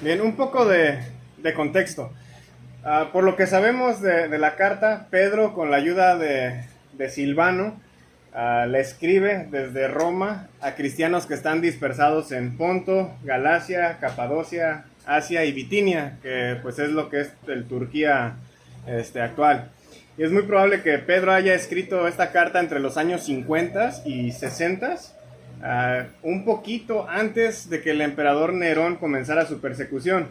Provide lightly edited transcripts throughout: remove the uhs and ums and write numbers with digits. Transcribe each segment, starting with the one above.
Bien, un poco de contexto. Por lo que sabemos de la carta, Pedro, con la ayuda de Silvano, le escribe desde Roma a cristianos que están dispersados en Ponto, Galacia, Capadocia, Asia y Bitinia, que pues es lo que es el Turquía actual. Y es muy probable que Pedro haya escrito esta carta entre los años 50 y 60, un poquito antes de que el emperador Nerón comenzara su persecución.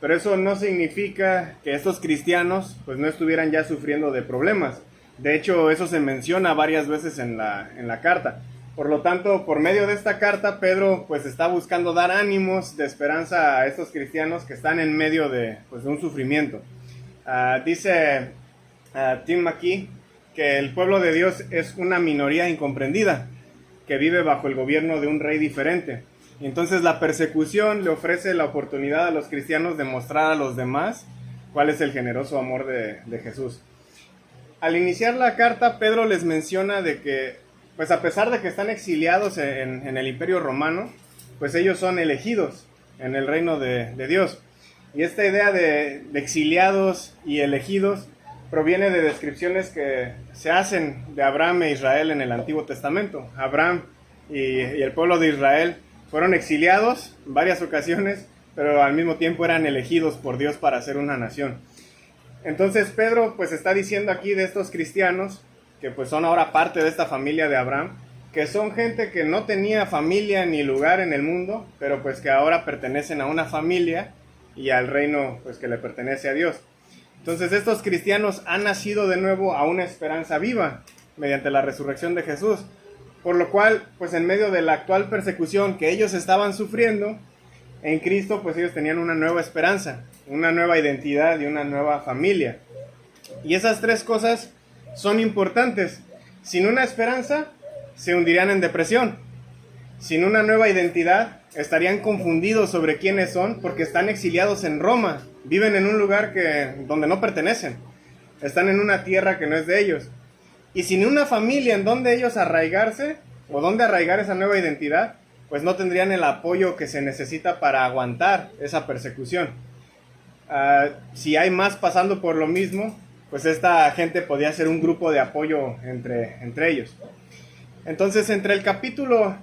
Pero eso no significa que estos cristianos pues no estuvieran ya sufriendo de problemas. De hecho, eso se menciona varias veces en la carta. Por lo tanto, por medio de esta carta, Pedro pues está buscando dar ánimos de esperanza a estos cristianos que están en medio de un sufrimiento. Dice Tim McKee que el pueblo de Dios es una minoría incomprendida, que vive bajo el gobierno de un rey diferente. Y entonces la persecución le ofrece la oportunidad a los cristianos de mostrar a los demás cuál es el generoso amor de Jesús. Al iniciar la carta, Pedro les menciona de que, pues a pesar de que están exiliados en el Imperio Romano, pues ellos son elegidos en el reino de Dios. Y esta idea de exiliados y elegidos proviene de descripciones que se hacen de Abraham e Israel en el Antiguo Testamento. Abraham y el pueblo de Israel fueron exiliados en varias ocasiones, pero al mismo tiempo eran elegidos por Dios para ser una nación. Entonces Pedro pues está diciendo aquí de estos cristianos, que pues son ahora parte de esta familia de Abraham, que son gente que no tenía familia ni lugar en el mundo, pero pues que ahora pertenecen a una familia y al reino pues que le pertenece a Dios. Entonces estos cristianos han nacido de nuevo a una esperanza viva mediante la resurrección de Jesús, por lo cual pues en medio de la actual persecución que ellos estaban sufriendo, en Cristo pues ellos tenían una nueva esperanza, una nueva identidad y una nueva familia. Y esas tres cosas son importantes. Sin una esperanza se hundirían en depresión. Sin una nueva identidad estarían confundidos sobre quiénes son, porque están exiliados en Roma, viven en un lugar donde no pertenecen, están en una tierra que no es de ellos. Y sin una familia en donde ellos arraigarse, o donde arraigar esa nueva identidad, pues no tendrían el apoyo que se necesita para aguantar esa persecución. Si hay más pasando por lo mismo, pues esta gente podía ser un grupo de apoyo entre ellos. Entonces, entre el capítulo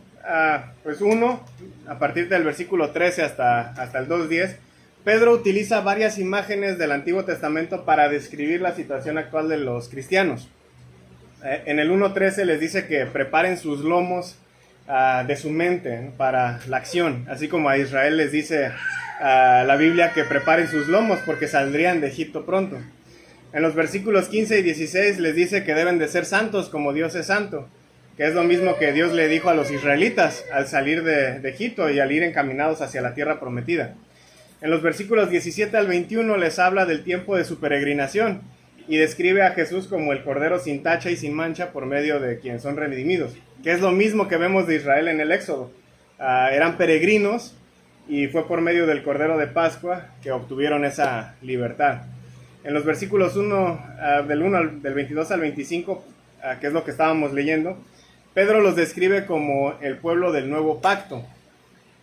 pues 1, a partir del versículo 13 hasta el 2:10, Pedro utiliza varias imágenes del Antiguo Testamento para describir la situación actual de los cristianos. En el 1:13 les dice que preparen sus lomos de su mente para la acción, así como a Israel les dice la Biblia que preparen sus lomos porque saldrían de Egipto pronto. En los versículos 15 y 16 les dice que deben de ser santos como Dios es santo, que es lo mismo que Dios le dijo a los israelitas al salir de Egipto y al ir encaminados hacia la tierra prometida. En los versículos 17 al 21 les habla del tiempo de su peregrinación y describe a Jesús como el Cordero sin tacha y sin mancha por medio de quien son redimidos, que es lo mismo que vemos de Israel en el Éxodo. Eran peregrinos y fue por medio del Cordero de Pascua que obtuvieron esa libertad. En los versículos del 22 al 25, que es lo que estábamos leyendo, Pedro los describe como el pueblo del nuevo pacto,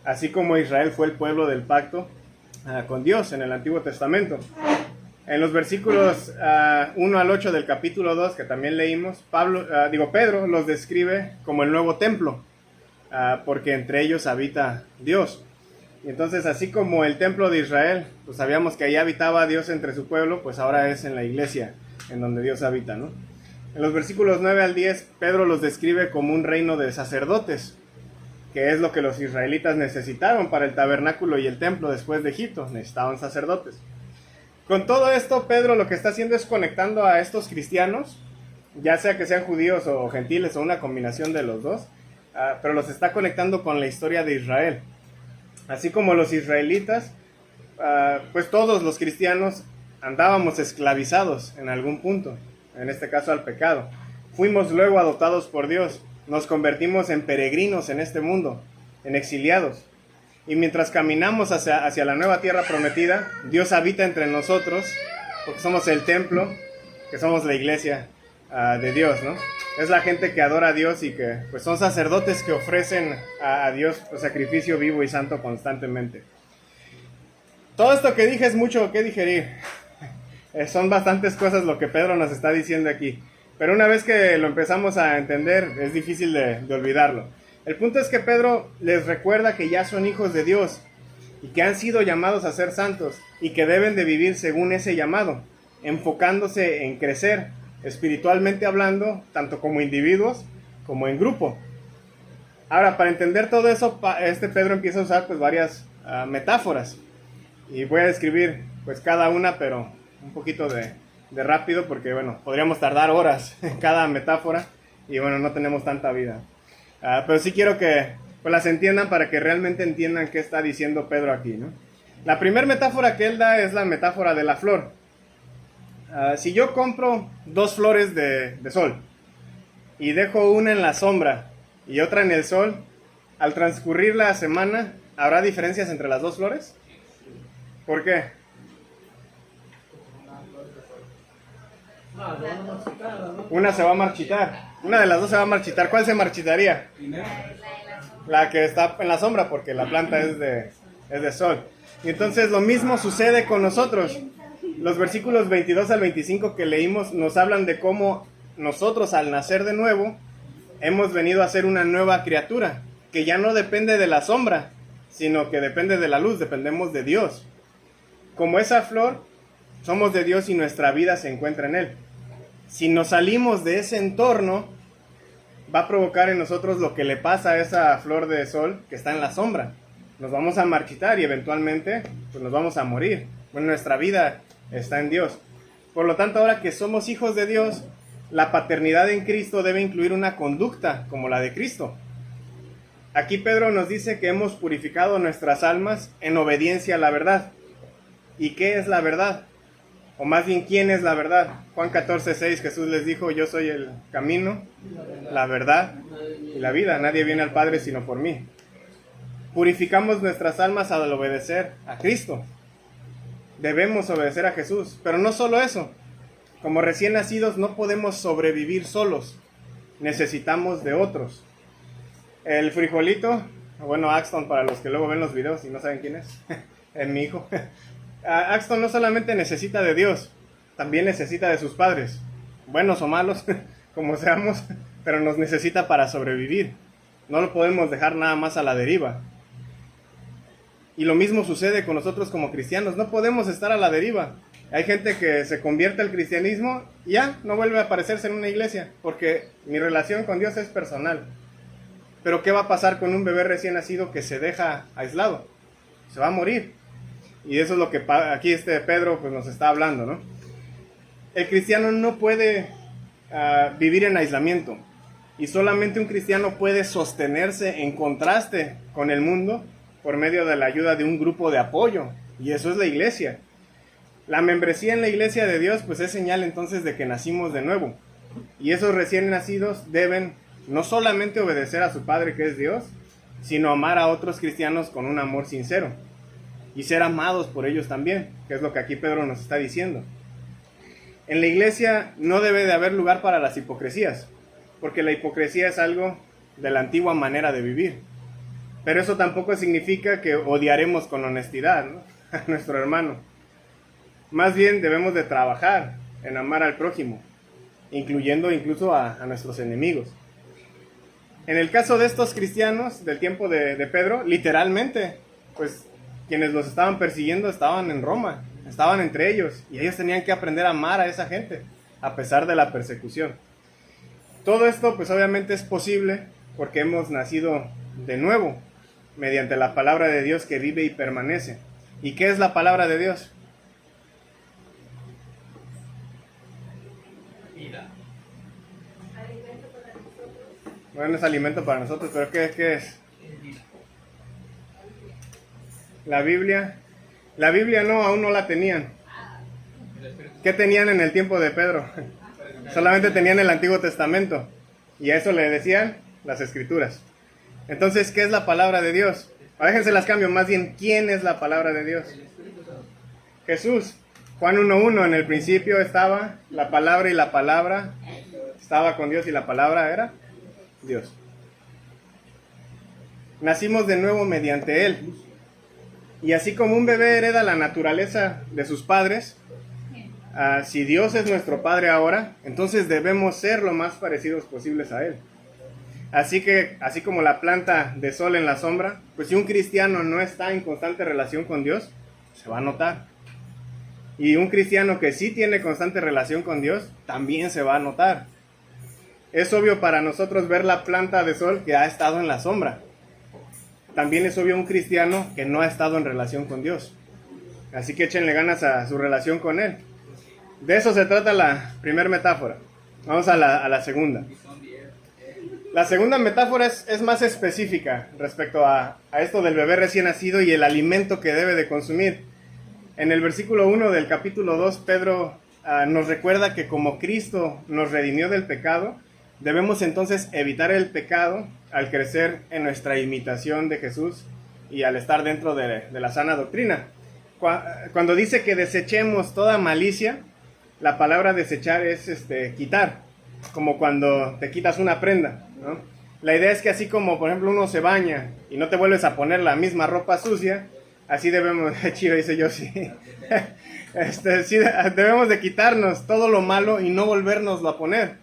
así como Israel fue el pueblo del pacto con Dios en el Antiguo Testamento. En los versículos 1 al 8 del capítulo 2, que también leímos, Pedro los describe como el nuevo templo, porque entre ellos habita Dios. Y entonces, así como el templo de Israel, pues sabíamos que ahí habitaba Dios entre su pueblo, pues ahora es en la iglesia en donde Dios habita, ¿no? En los versículos 9 al 10, Pedro los describe como un reino de sacerdotes, que es lo que los israelitas necesitaron para el tabernáculo y el templo después de Egipto, necesitaban sacerdotes. Con todo esto, Pedro lo que está haciendo es conectando a estos cristianos, ya sea que sean judíos o gentiles o una combinación de los dos, pero los está conectando con la historia de Israel. Así como los israelitas, pues todos los cristianos andábamos esclavizados en algún punto, en este caso al pecado. Fuimos luego adoptados por Dios, nos convertimos en peregrinos en este mundo, en exiliados. Y mientras caminamos hacia la nueva tierra prometida, Dios habita entre nosotros, porque somos el templo, que somos la iglesia de Dios, ¿no? Es la gente que adora a Dios y que pues son sacerdotes que ofrecen a Dios el sacrificio vivo y santo constantemente. Todo esto que dije es mucho que digerir. Son bastantes cosas lo que Pedro nos está diciendo aquí. Pero una vez que lo empezamos a entender, es difícil de olvidarlo. El punto es que Pedro les recuerda que ya son hijos de Dios y que han sido llamados a ser santos y que deben de vivir según ese llamado, enfocándose en crecer, espiritualmente hablando, tanto como individuos como en grupo. Ahora, para entender todo eso, Pedro empieza a usar pues varias metáforas. Y voy a describir pues cada una, pero un poquito de rápido, porque bueno, podríamos tardar horas en cada metáfora y bueno, no tenemos tanta vida. Pero sí quiero que pues las entiendan para que realmente entiendan qué está diciendo Pedro aquí, ¿no? La primera metáfora que él da es la metáfora de la flor. Si yo compro 2 flores de sol y dejo una en la sombra y otra en el sol, al transcurrir la semana, ¿habrá diferencias entre las 2 flores? ¿Por qué? Una se va a marchitar. Una de las 2 se va a marchitar. ¿Cuál se marchitaría? La que está en la sombra, porque la planta es de sol. Y entonces lo mismo sucede con nosotros. Los versículos 22 al 25 que leímos nos hablan de cómo nosotros al nacer de nuevo hemos venido a ser una nueva criatura, que ya no depende de la sombra, sino que depende de la luz, dependemos de Dios. Como esa flor, somos de Dios y nuestra vida se encuentra en Él. Si nos salimos de ese entorno, va a provocar en nosotros lo que le pasa a esa flor de sol que está en la sombra. Nos vamos a marchitar y eventualmente pues nos vamos a morir. Bueno, nuestra vida está en Dios. Por lo tanto, ahora que somos hijos de Dios, la paternidad en Cristo debe incluir una conducta como la de Cristo. Aquí Pedro nos dice que hemos purificado nuestras almas en obediencia a la verdad. ¿Y qué es la verdad? O más bien, ¿quién es la verdad? Juan 14:6, Jesús les dijo, yo soy el camino, la verdad y la vida. Nadie viene al Padre sino por mí. Purificamos nuestras almas al obedecer a Cristo. Debemos obedecer a Jesús. Pero no solo eso. Como recién nacidos no podemos sobrevivir solos. Necesitamos de otros. El frijolito, bueno, Axton, para los que luego ven los videos y no saben quién es mi hijo. Axton no solamente necesita de Dios, también necesita de sus padres, buenos o malos, como seamos, pero nos necesita para sobrevivir. No lo podemos dejar nada más a la deriva. Y lo mismo sucede con nosotros como cristianos, no podemos estar a la deriva. Hay gente que se convierte al cristianismo y ya no vuelve a aparecerse en una iglesia, porque mi relación con Dios es personal. Pero ¿qué va a pasar con un bebé recién nacido que se deja aislado? Se va a morir. Y eso es lo que aquí Pedro pues, nos está hablando, ¿no? El cristiano no puede vivir en aislamiento. Y solamente un cristiano puede sostenerse en contraste con el mundo por medio de la ayuda de un grupo de apoyo. Y eso es la iglesia. La membresía en la iglesia de Dios pues es señal entonces de que nacimos de nuevo. Y esos recién nacidos deben no solamente obedecer a su Padre que es Dios, sino amar a otros cristianos con un amor sincero. Y ser amados por ellos también, que es lo que aquí Pedro nos está diciendo. En la iglesia no debe de haber lugar para las hipocresías, porque la hipocresía es algo de la antigua manera de vivir. Pero eso tampoco significa que odiaremos con honestidad, ¿no?, a nuestro hermano. Más bien debemos de trabajar en amar al prójimo, incluyendo incluso a nuestros enemigos. En el caso de estos cristianos del tiempo de Pedro, literalmente, pues quienes los estaban persiguiendo estaban en Roma, estaban entre ellos, y ellos tenían que aprender a amar a esa gente, a pesar de la persecución. Todo esto, pues obviamente es posible porque hemos nacido de nuevo, mediante la palabra de Dios que vive y permanece. ¿Y qué es la palabra de Dios? Vida. Bueno, es alimento para nosotros, pero ¿qué es? La Biblia no, aún no la tenían. ¿Qué tenían en el tiempo de Pedro? Solamente tenían el Antiguo Testamento. Y a eso le decían las Escrituras. Entonces, ¿qué es la palabra de Dios? Déjense las cambio, más bien, ¿quién es la palabra de Dios? Jesús. Juan 1:1, en el principio estaba la palabra y la palabra estaba con Dios y la palabra era Dios. Nacimos de nuevo mediante Él. Y así como un bebé hereda la naturaleza de sus padres, si Dios es nuestro Padre ahora, entonces debemos ser lo más parecidos posibles a Él. Así como la planta de sol en la sombra, pues si un cristiano no está en constante relación con Dios, se va a notar. Y un cristiano que sí tiene constante relación con Dios, también se va a notar. Es obvio para nosotros ver la planta de sol que ha estado en la sombra. También es obvio un cristiano que no ha estado en relación con Dios. Así que échenle ganas a su relación con Él. De eso se trata la primera metáfora. Vamos a la segunda. La segunda metáfora es más específica respecto a esto del bebé recién nacido y el alimento que debe de consumir. En el versículo 1 del capítulo 2, Pedro nos recuerda que como Cristo nos redimió del pecado, debemos entonces evitar el pecado al crecer en nuestra imitación de Jesús y al estar dentro de la sana doctrina. Cuando dice que desechemos toda malicia, la palabra desechar es quitar, como cuando te quitas una prenda, ¿no? La idea es que así como, por ejemplo, uno se baña y no te vuelves a poner la misma ropa sucia, así debemos, Chido dice yo sí, sí, debemos de quitarnos todo lo malo y no volvernoslo a poner.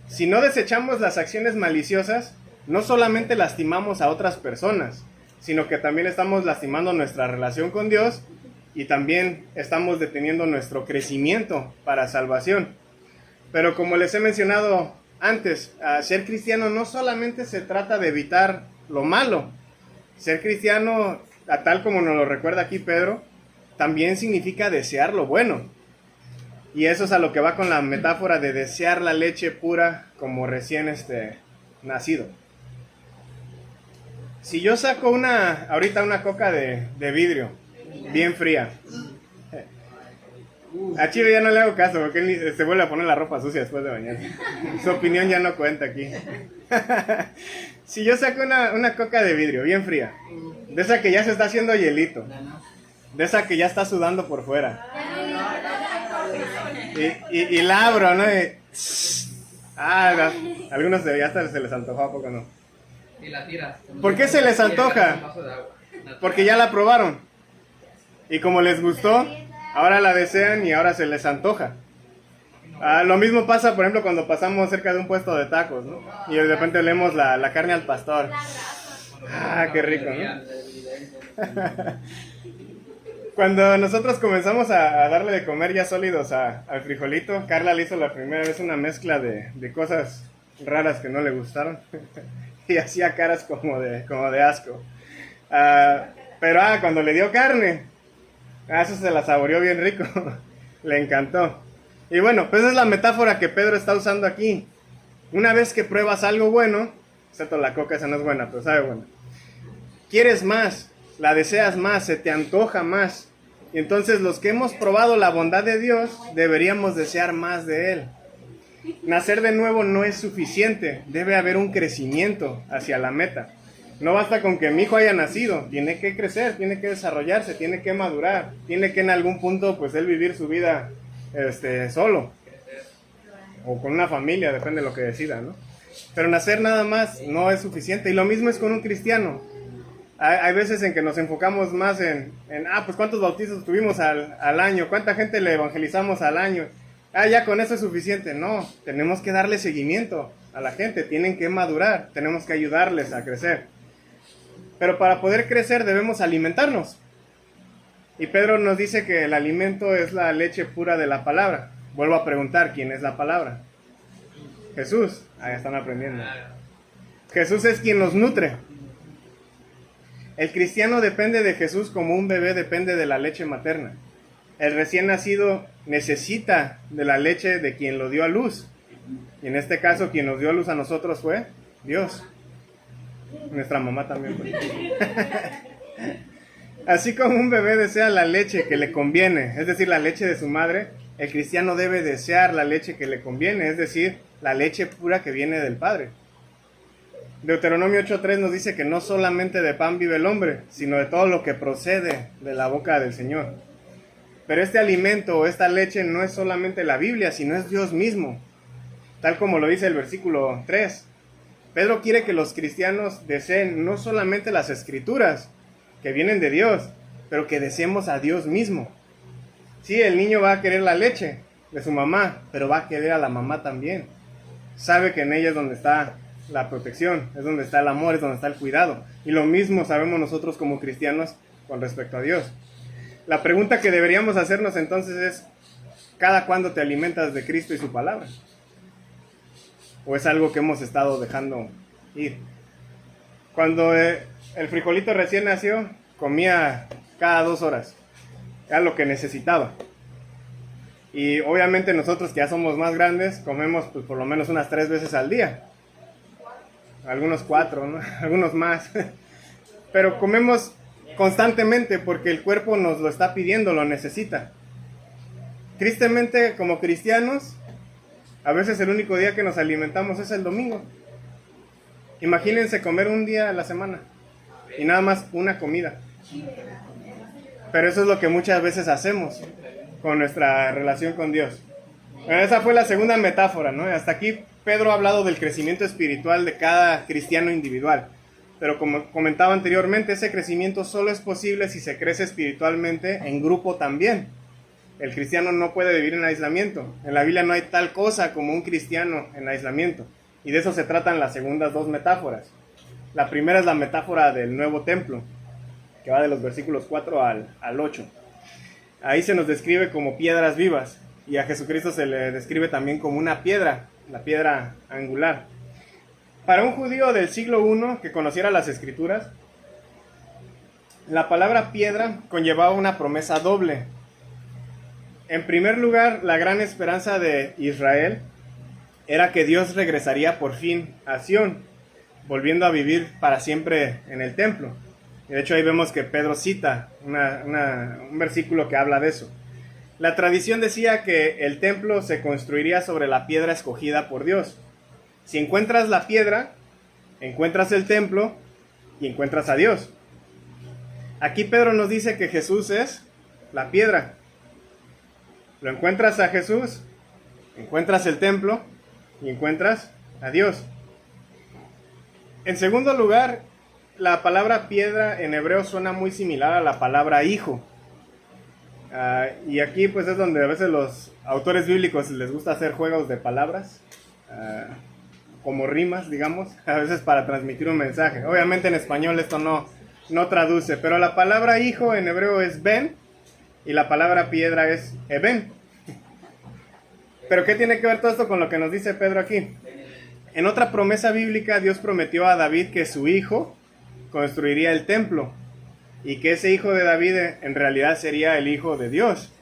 Si no desechamos las acciones maliciosas, no solamente lastimamos a otras personas, sino que también estamos lastimando nuestra relación con Dios y también estamos deteniendo nuestro crecimiento para salvación. Pero como les he mencionado antes, ser cristiano no solamente se trata de evitar lo malo. Ser cristiano, tal como nos lo recuerda aquí Pedro, también significa desear lo bueno. Y eso es a lo que va con la metáfora de desear la leche pura como recién nacido. Si yo saco ahorita una coca de vidrio, bien fría, a Chido ya no le hago caso porque él se vuelve a poner la ropa sucia después de bañarse. Su opinión ya no cuenta aquí. Si yo saco una coca de vidrio bien fría, de esa que ya se está haciendo hielito, de esa que ya está sudando por fuera, y la abro, ¿no? Algunos ya hasta se les antojó, ¿a poco no? Y la tiras. ¿Por qué se les antoja? Porque ya la probaron. Y como les gustó, ahora la desean y ahora se les antoja. Lo mismo pasa, por ejemplo, cuando pasamos cerca de un puesto de tacos, ¿no? Y de repente leemos la carne al pastor. Qué rico, ¿no? Cuando nosotros comenzamos a darle de comer ya sólidos al frijolito, Carla le hizo la primera vez una mezcla de cosas raras que no le gustaron. Y hacía caras como de asco. Pero cuando le dio carne, eso se la saboreó bien rico. Le encantó. Y bueno, pues esa es la metáfora que Pedro está usando aquí. Una vez que pruebas algo bueno, excepto la coca, esa no es buena, pero sabe buena. Quieres más, la deseas más, se te antoja más. Y entonces los que hemos probado la bondad de Dios, deberíamos desear más de Él. Nacer de nuevo no es suficiente, debe haber un crecimiento hacia la meta. No basta con que mi hijo haya nacido, tiene que crecer, tiene que desarrollarse, tiene que madurar, tiene que en algún punto pues él vivir su vida solo o con una familia, depende de lo que decida, ¿no? Pero nacer nada más no es suficiente y lo mismo es con un cristiano. Hay veces en que nos enfocamos más en pues cuántos bautizos tuvimos al año, cuánta gente le evangelizamos al año. Ya con eso es suficiente. No, tenemos que darle seguimiento a la gente, tienen que madurar, tenemos que ayudarles a crecer. Pero para poder crecer debemos alimentarnos. Y Pedro nos dice que el alimento es la leche pura de la palabra. Vuelvo a preguntar, ¿quién es la palabra? Jesús. Ya están aprendiendo. Jesús es quien nos nutre. El cristiano depende de Jesús como un bebé depende de la leche materna. El recién nacido necesita de la leche de quien lo dio a luz. Y en este caso, quien nos dio a luz a nosotros fue Dios. Nuestra mamá también fue. Así como un bebé desea la leche que le conviene, es decir, la leche de su madre, el cristiano debe desear la leche que le conviene, es decir, la leche pura que viene del Padre. Deuteronomio 8:3 nos dice que no solamente de pan vive el hombre, sino de todo lo que procede de la boca del Señor. Pero este alimento o esta leche no es solamente la Biblia, sino es Dios mismo, tal como lo dice el versículo 3. Pedro quiere que los cristianos deseen no solamente las escrituras que vienen de Dios, pero que deseemos a Dios mismo. Sí, el niño va a querer la leche de su mamá, pero va a querer a la mamá también. Sabe que en ella es donde está la protección, es donde está el amor, es donde está el cuidado. Y lo mismo sabemos nosotros como cristianos con respecto a Dios. La pregunta que deberíamos hacernos entonces es, ¿cada cuándo te alimentas de Cristo y su palabra? ¿O es algo que hemos estado dejando ir? Cuando el frijolito recién nació, comía cada 2 horas. Era lo que necesitaba. Y obviamente nosotros que ya somos más grandes, comemos pues, por lo menos unas 3 veces al día. Algunos 4, ¿no? Algunos más. Pero comemos constantemente porque el cuerpo nos lo está pidiendo, lo necesita. Tristemente, como cristianos, a veces el único día que nos alimentamos es el domingo. Imagínense comer un día a la semana y nada más una comida. Pero eso es lo que muchas veces hacemos con nuestra relación con Dios. Esa fue la segunda metáfora, ¿no? Hasta aquí Pedro ha hablado del crecimiento espiritual de cada cristiano individual. Pero como comentaba anteriormente, ese crecimiento solo es posible si se crece espiritualmente en grupo también. El cristiano no puede vivir en aislamiento. En la Biblia no hay tal cosa como un cristiano en aislamiento. Y de eso se tratan las segundas 2 metáforas. La primera es la metáfora del nuevo templo, que va de los versículos 4 al 8. Ahí se nos describe como piedras vivas. Y a Jesucristo se le describe también como una piedra, la piedra angular. Para un judío del siglo I que conociera las Escrituras, la palabra piedra conllevaba una promesa doble. En primer lugar, la gran esperanza de Israel era que Dios regresaría por fin a Sión, volviendo a vivir para siempre en el templo. Y de hecho ahí vemos que Pedro cita un versículo que habla de eso. La tradición decía que el templo se construiría sobre la piedra escogida por Dios. Si encuentras la piedra, encuentras el templo y encuentras a Dios. Aquí Pedro nos dice que Jesús es la piedra. Lo encuentras a Jesús, encuentras el templo y encuentras a Dios. En segundo lugar, la palabra piedra en hebreo suena muy similar a la palabra hijo. Y aquí pues es donde a veces los autores bíblicos les gusta hacer juegos de palabras, como rimas, digamos, a veces para transmitir un mensaje. Obviamente en español esto no traduce, pero la palabra hijo en hebreo es ben y la palabra piedra es eben. Pero ¿qué tiene que ver todo esto con lo que nos dice Pedro aquí? En otra promesa bíblica, Dios prometió a David que su hijo construiría el templo y que ese hijo de David en realidad sería el hijo de Dios.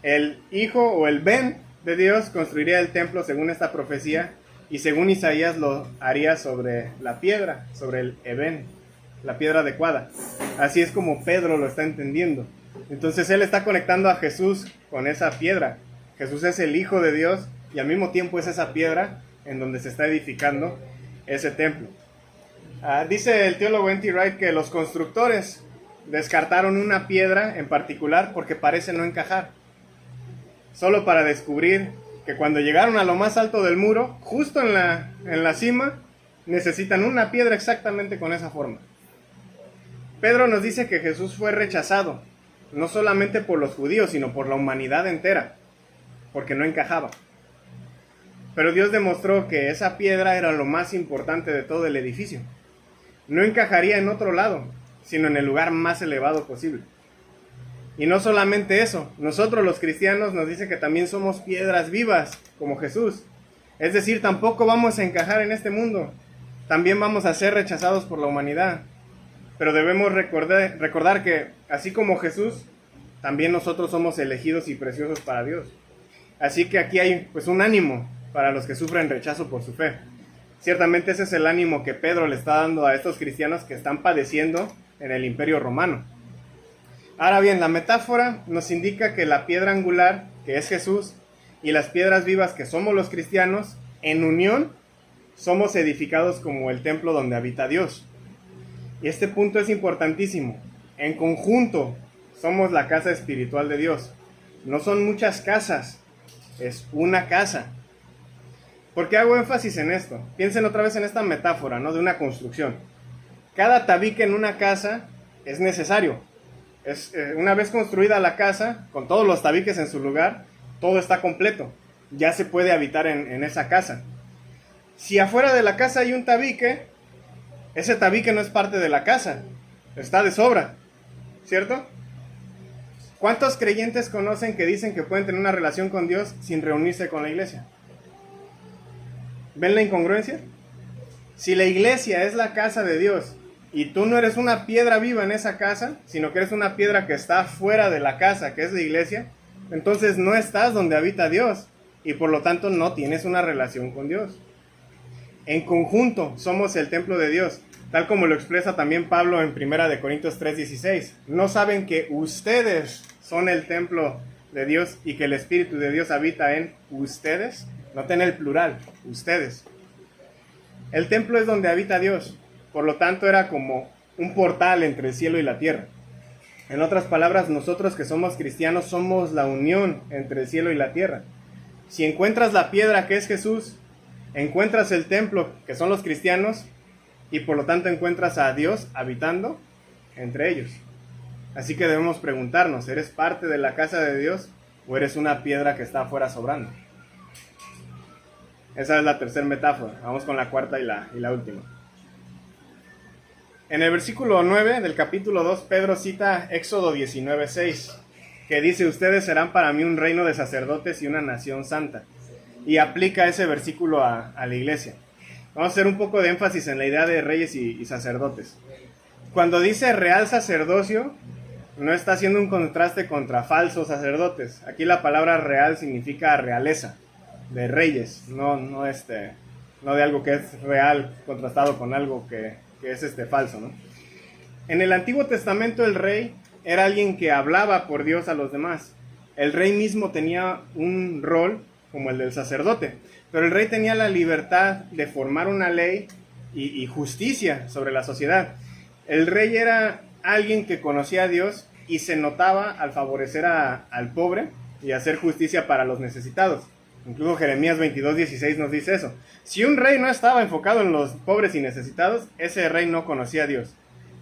El hijo o el ben de Dios construiría el templo según esta profecía y según Isaías lo haría sobre la piedra, sobre el eben, la piedra adecuada. Así es como Pedro lo está entendiendo. Entonces él está conectando a Jesús con esa piedra. Jesús es el Hijo de Dios y al mismo tiempo es esa piedra en donde se está edificando ese templo. Dice el teólogo N.T. Wright que los constructores descartaron una piedra en particular porque parece no encajar. Solo para descubrir que cuando llegaron a lo más alto del muro, justo en la cima, necesitan una piedra exactamente con esa forma. Pedro nos dice que Jesús fue rechazado, no solamente por los judíos, sino por la humanidad entera, porque no encajaba. Pero Dios demostró que esa piedra era lo más importante de todo el edificio. No encajaría en otro lado, sino en el lugar más elevado posible. Y no solamente eso, nosotros los cristianos nos dice que también somos piedras vivas, como Jesús. Es decir, tampoco vamos a encajar en este mundo, también vamos a ser rechazados por la humanidad. Pero debemos recordar que, así como Jesús, también nosotros somos elegidos y preciosos para Dios. Así que aquí hay pues un ánimo para los que sufren rechazo por su fe. Ciertamente ese es el ánimo que Pedro le está dando a estos cristianos que están padeciendo en el Imperio Romano. Ahora bien, la metáfora nos indica que la piedra angular, que es Jesús, y las piedras vivas, que somos los cristianos, en unión, somos edificados como el templo donde habita Dios. Y este punto es importantísimo. En conjunto, somos la casa espiritual de Dios. No son muchas casas, es una casa. ¿Por qué hago énfasis en esto? Piensen otra vez en esta metáfora, ¿no? De una construcción. Cada tabique en una casa es necesario. Una vez construida la casa, con todos los tabiques en su lugar, todo está completo. Ya se puede habitar en esa casa. Si afuera de la casa hay un tabique, ese tabique no es parte de la casa, está de sobra, ¿cierto? ¿Cuántos creyentes conocen que dicen que pueden tener una relación con Dios sin reunirse con la iglesia? ¿Ven la incongruencia? Si la iglesia es la casa de Dios y tú no eres una piedra viva en esa casa, sino que eres una piedra que está fuera de la casa, que es la iglesia, entonces no estás donde habita Dios y por lo tanto no tienes una relación con Dios. En conjunto somos el templo de Dios, tal como lo expresa también Pablo en 1 Corintios 3:16. ¿No saben que ustedes son el templo de Dios y que el Espíritu de Dios habita en ustedes? Noten el plural, ustedes. El templo es donde habita Dios, por lo tanto era como un portal entre el cielo y la tierra. En otras palabras, nosotros que somos cristianos somos la unión entre el cielo y la tierra. Si encuentras la piedra que es Jesús, encuentras el templo que son los cristianos y por lo tanto encuentras a Dios habitando entre ellos. Así que debemos preguntarnos, ¿eres parte de la casa de Dios o eres una piedra que está afuera sobrando? Esa es la tercera metáfora. Vamos con la cuarta y la última. En el versículo 9 del capítulo 2, Pedro cita Éxodo 19:6, que dice: ustedes serán para mí un reino de sacerdotes y una nación santa. Y aplica ese versículo a la iglesia. Vamos a hacer un poco de énfasis en la idea de reyes y sacerdotes. Cuando dice real sacerdocio, no está haciendo un contraste contra falsos sacerdotes. Aquí la palabra real significa realeza, de reyes, no de algo que es real contrastado con algo que es falso, ¿no? En el Antiguo Testamento el rey era alguien que hablaba por Dios a los demás. El rey mismo tenía un rol como el del sacerdote, pero el rey tenía la libertad de formar una ley y justicia sobre la sociedad. El rey era alguien que conocía a Dios y se notaba al favorecer al pobre y hacer justicia para los necesitados. Incluso Jeremías 22:16 nos dice eso. Si un rey no estaba enfocado en los pobres y necesitados, ese rey no conocía a Dios.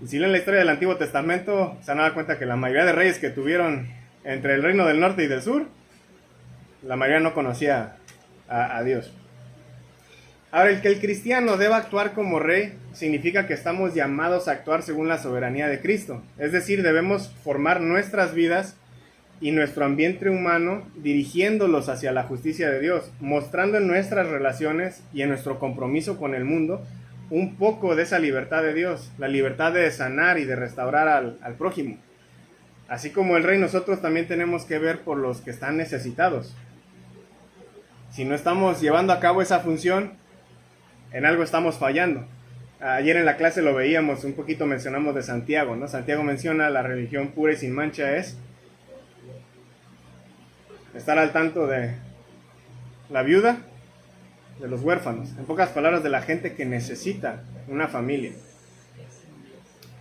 Y si leen la historia del Antiguo Testamento, se van a dar cuenta que la mayoría de reyes que tuvieron entre el reino del norte y del sur, la mayoría no conocía a Dios. Ahora, el que el cristiano deba actuar como rey significa que estamos llamados a actuar según la soberanía de Cristo. Es decir, debemos formar nuestras vidas y nuestro ambiente humano dirigiéndolos hacia la justicia de Dios, mostrando en nuestras relaciones y en nuestro compromiso con el mundo un poco de esa libertad de Dios, la libertad de sanar y de restaurar al prójimo. Así como el rey, nosotros también tenemos que ver por los que están necesitados. Si no estamos llevando a cabo esa función, en algo estamos fallando. Ayer en la clase lo veíamos, un poquito mencionamos de Santiago, ¿no? Santiago menciona la religión pura y sin mancha es estar al tanto de la viuda, de los huérfanos, en pocas palabras, de la gente que necesita una familia.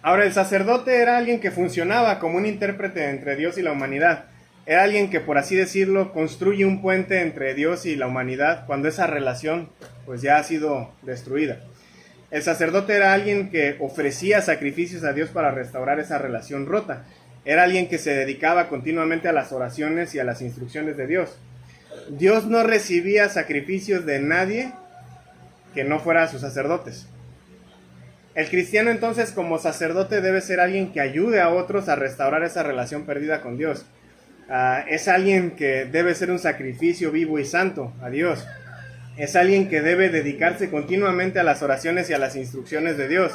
Ahora, el sacerdote era alguien que funcionaba como un intérprete entre Dios y la humanidad. Era alguien que, por así decirlo, construye un puente entre Dios y la humanidad cuando esa relación pues ya ha sido destruida. El sacerdote era alguien que ofrecía sacrificios a Dios para restaurar esa relación rota. Era alguien que se dedicaba continuamente a las oraciones y a las instrucciones de Dios. Dios no recibía sacrificios de nadie que no fuera sus sacerdotes. El cristiano entonces como sacerdote debe ser alguien que ayude a otros a restaurar esa relación perdida con Dios. Es alguien que debe ser un sacrificio vivo y santo a Dios. Es alguien que debe dedicarse continuamente a las oraciones y a las instrucciones de Dios.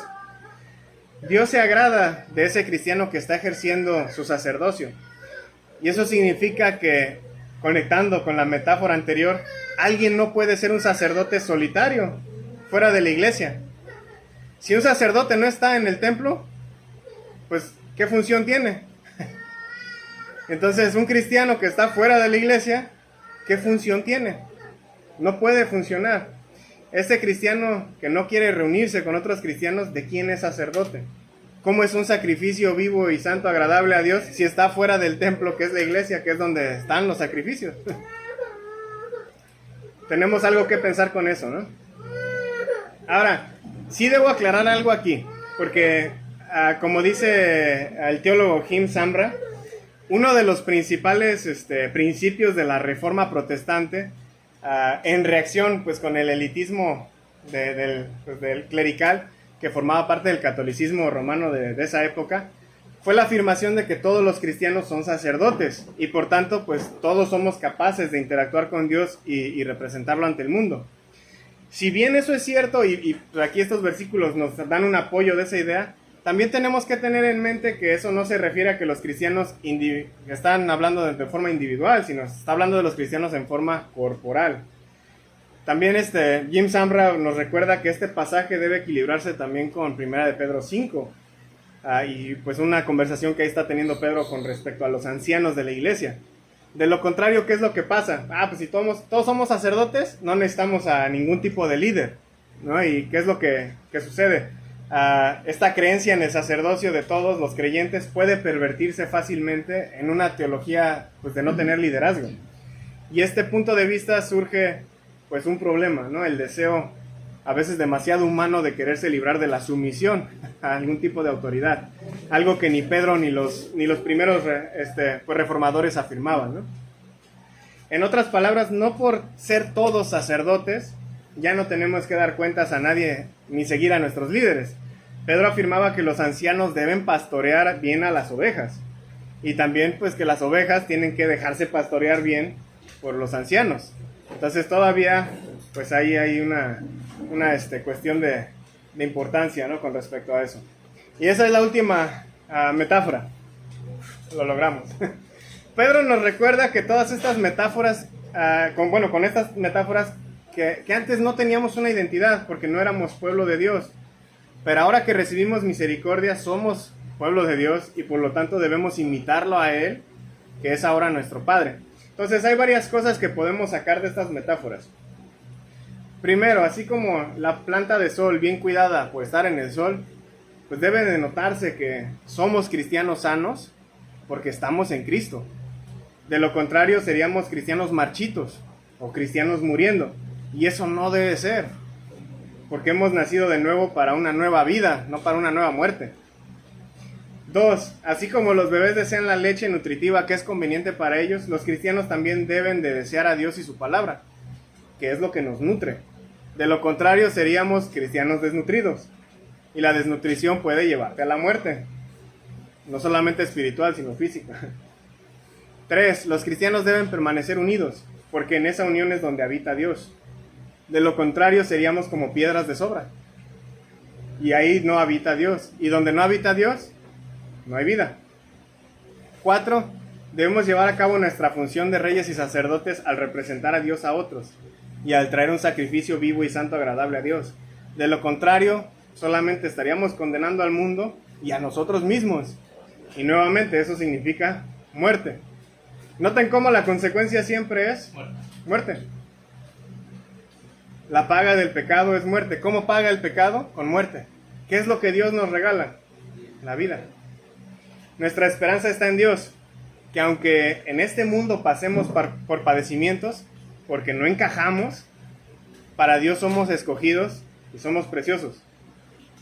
Dios se agrada de ese cristiano que está ejerciendo su sacerdocio. Y eso significa que, conectando con la metáfora anterior, alguien no puede ser un sacerdote solitario fuera de la iglesia. Si un sacerdote no está en el templo, pues, ¿qué función tiene? Entonces, un cristiano que está fuera de la iglesia, ¿qué función tiene? No puede funcionar. Este cristiano que no quiere reunirse con otros cristianos, ¿de quién es sacerdote? ¿Cómo es un sacrificio vivo y santo agradable a Dios si está fuera del templo que es la iglesia, que es donde están los sacrificios? Tenemos algo que pensar con eso, ¿no? Ahora, sí debo aclarar algo aquí, porque como dice el teólogo Jim Zambra, uno de los principales principios de la Reforma Protestante, en reacción pues con el elitismo del clerical que formaba parte del catolicismo romano de esa época, fue la afirmación de que todos los cristianos son sacerdotes y por tanto pues todos somos capaces de interactuar con Dios y representarlo ante el mundo. Si bien eso es cierto y aquí estos versículos nos dan un apoyo de esa idea, también tenemos que tener en mente que eso no se refiere a que los cristianos están hablando de forma individual, sino está hablando de los cristianos en forma corporal. También Jim Zambra nos recuerda que este pasaje debe equilibrarse también con 1 de Pedro 5, y pues una conversación que ahí está teniendo Pedro con respecto a los ancianos de la iglesia. De lo contrario, ¿qué es lo que pasa? Pues si todos somos sacerdotes, no necesitamos a ningún tipo de líder, ¿no? ¿Y qué es lo que sucede? Esta creencia en el sacerdocio de todos los creyentes puede pervertirse fácilmente en una teología pues, de no tener liderazgo. Y este punto de vista surge pues un problema, ¿no? El deseo a veces demasiado humano de quererse librar de la sumisión a algún tipo de autoridad, algo que ni Pedro ni los primeros pues reformadores afirmaban, ¿no? En otras palabras, no por ser todos sacerdotes ya no tenemos que dar cuentas a nadie ni seguir a nuestros líderes. Pedro afirmaba que los ancianos deben pastorear bien a las ovejas y también pues que las ovejas tienen que dejarse pastorear bien por los ancianos. Entonces todavía pues ahí hay una cuestión de importancia, ¿no? Con respecto a eso. Y esa es la última metáfora. Lo logramos. Pedro nos recuerda que todas estas metáforas, con estas metáforas que antes no teníamos una identidad porque no éramos pueblo de Dios, pero ahora que recibimos misericordia somos pueblo de Dios y por lo tanto debemos imitarlo a Él, que es ahora nuestro Padre. Entonces hay varias cosas que podemos sacar de estas metáforas. Primero, así como la planta de sol bien cuidada por estar en el sol, pues debe de notarse que somos cristianos sanos porque estamos en Cristo. De lo contrario seríamos cristianos marchitos o cristianos muriendo. Y eso no debe ser, porque hemos nacido de nuevo para una nueva vida, no para una nueva muerte. 2. Así como los bebés desean la leche nutritiva que es conveniente para ellos, los cristianos también deben de desear a Dios y su palabra, que es lo que nos nutre. De lo contrario seríamos cristianos desnutridos, y la desnutrición puede llevarte a la muerte, no solamente espiritual, sino física. 3. Los cristianos deben permanecer unidos, porque en esa unión es donde habita Dios. De lo contrario seríamos como piedras de sobra, y ahí no habita Dios, y donde no habita Dios, no hay vida. 4. Debemos llevar a cabo nuestra función de reyes y sacerdotes al representar a Dios a otros, y al traer un sacrificio vivo y santo agradable a Dios. De lo contrario, solamente estaríamos condenando al mundo y a nosotros mismos, y nuevamente eso significa muerte. Noten cómo la consecuencia siempre es muerte. La paga del pecado es muerte. ¿Cómo paga el pecado? Con muerte. ¿Qué es lo que Dios nos regala? La vida. Nuestra esperanza está en Dios, que aunque en este mundo pasemos por padecimientos, porque no encajamos, para Dios somos escogidos y somos preciosos.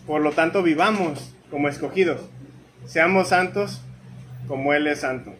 Por lo tanto, vivamos como escogidos. Seamos santos como Él es santo.